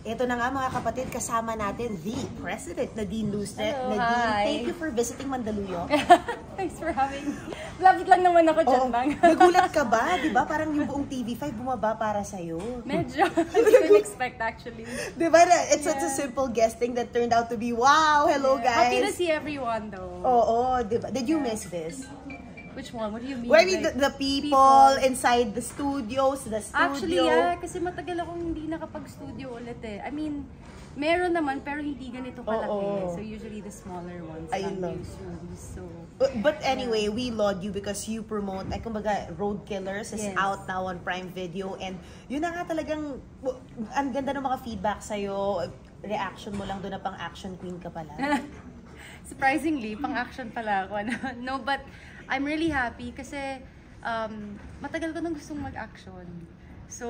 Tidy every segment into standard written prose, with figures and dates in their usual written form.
Ito na nga mga kapatid, kasama natin the President Nadine Lustre. Hello, Nadine, hi. thank you for visiting Mandaluyong. Thanks for having me. Lapit lang naman ako dyan lang. Nagulat ka ba? Diba? Parang yung buong TV5 bumaba para sa'yo. Medyo. I didn't expect actually. Diba? It's such a simple guesting that turned out to be, wow, hello guys. Happy to see everyone though. Oo, diba? Did you miss this? Which one? What do you mean? Well, I mean, the people inside the studios, the studio. Actually, yeah. Kasi matagal akong hindi nakapag-studio ulit eh. I mean, meron naman pero hindi ganito kalaki. So usually the smaller ones I love rooms. So but anyway, we laud you because you promote, ay kumbaga, Road Killers is out now on Prime Video, and yun na nga talagang, ang ganda ng mga feedback sa'yo, reaction mo lang doon na pang action queen ka pala. Surprisingly, pang-action pala ako. No, but I'm really happy kasi matagal ko nang gustong mag-action. So,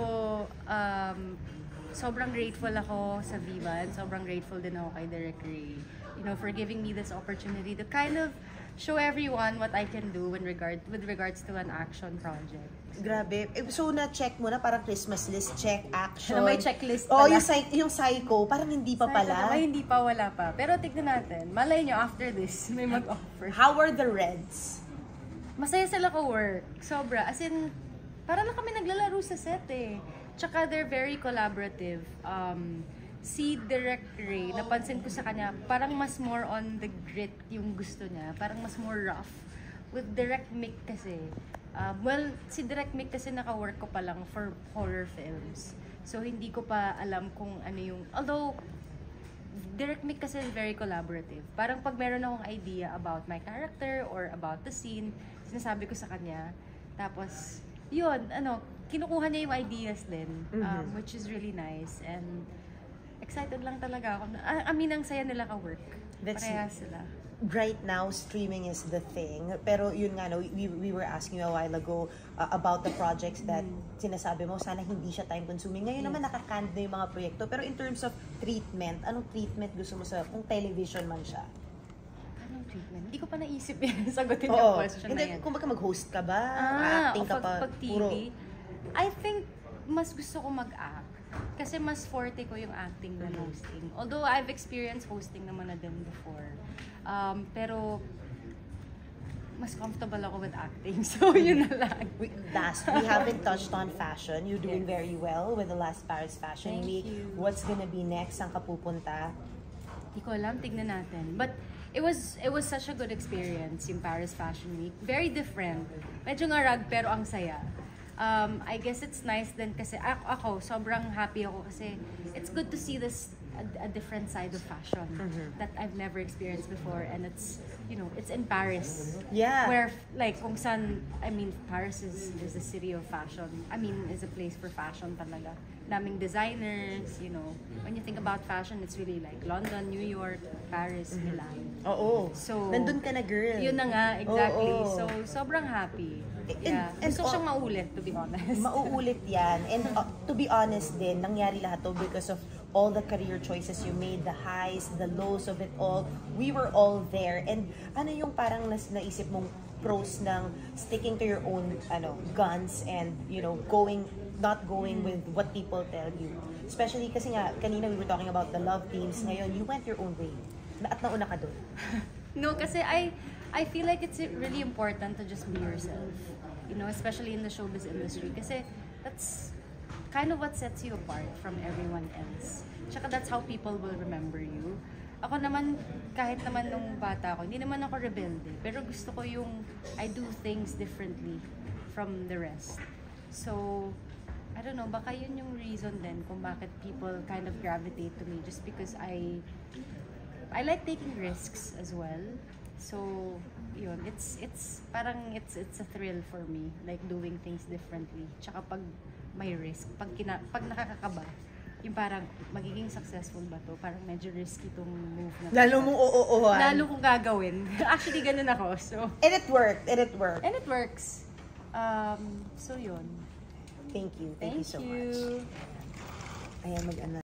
sobrang grateful ako sa Viva and sobrang grateful din ako kay Direk Ray, you know, for giving me this opportunity to kind of show everyone what I can do with regards to an action project. Grabe. So, na-check mo na parang Christmas list, check, action. May checklist pala. pala. Yung psycho, parang hindi pa pala. Ay, hindi pa, wala pa. Pero tignan natin. Malay nyo, after this, may mag-offer. How are the Reds? Masaya sila ko-work. Sobra. As in, para lang kami naglalaro sa set eh. Tsaka they're very collaborative. Si Direk Ray, napansin ko sa kanya, parang mas more on the grit yung gusto niya. Parang mas more rough. With Direk Mick kasi, si Direk Mick kasi naka-work ko pa lang for horror films. So, hindi ko pa alam kung ano yung... Although, Direk Mick kasi is very collaborative. Parang pag meron akong idea about my character or about the scene, sinasabi ko sa kanya. Tapos, yun, kinukuha niya yung ideas din, which is really nice. And excited lang talaga ako. I mean, ang saya nila ka-work. Parehas sila. Right now, streaming is the thing. Pero yun nga, no, we were asking you a while ago about the projects that sinasabi mo, sana hindi siya time-consuming. Ngayon naman, nakakanned na yung mga proyekto. Pero in terms of treatment, anong treatment gusto mo sa, kung television man siya? Anong treatment? Hindi ko pa naisip yan. Sagutin yung question na yan. Kung baka mag-host ka ba? Acting ka pa? Pag TV, I think mas gusto ko mag-act. Kasi mas forte ko yung acting than hosting. Although I've experienced hosting naman na din before. Pero mas comfortable ako with acting. So yun na lang. We haven't touched on fashion. You're doing very well with the last Paris Fashion Week. What's gonna be next? Saan ka pupunta? Hindi ko alam, tignan natin. But it was such a good experience yung Paris Fashion Week. Very different. Medyo ngarag pero ang saya. I guess it's nice din kasi ako sobrang happy ako kasi it's good to see this a different side of fashion that I've never experienced before, and it's, you know, it's in Paris. Yeah. Where like kung saan, I mean, Paris is a city of fashion. I mean, is a place for fashion talaga. Daming designers, you know. When you think about fashion, it's really like London, New York, Paris, Milan. Oo. So, nandun ka na, girl. Yun na nga, exactly. So, sobrang happy. Yeah. Gusto siyang maulit, to be honest. Mauulit yan. And to be honest din, nangyari lahat to because of all the career choices you made, the highs, the lows of it all. We were all there. And ano yung parang naisip mong pros ng sticking to your own guns and, you know, not going with what people tell you. Especially kasi nga, kanina we were talking about the love teams. Ngayon, you went your own way. At nauna ka doon. No, kasi I feel like it's really important to just be yourself. You know, especially in the showbiz industry. Kasi that's kind of what sets you apart from everyone else. Tsaka that's how people will remember you. Ako naman, kahit naman nung bata ako, hindi naman ako rebelde. Pero gusto ko yung I do things differently from the rest. So, I don't know, baka yun yung reason din kung bakit people kind of gravitate to me. Just because I like taking risks as well. So, yun, it's parang it's a thrill for me, like doing things differently. Tsaka pag may risk, pag nakakakaba, yung parang magiging successful ba to? Parang medyo risky tong move na. Lalo mong oo-oohan. Lalo kong gagawin. Actually, ganun ako. So, and it worked. And it works. So, yun. Thank you. Thank you so much. Ayan,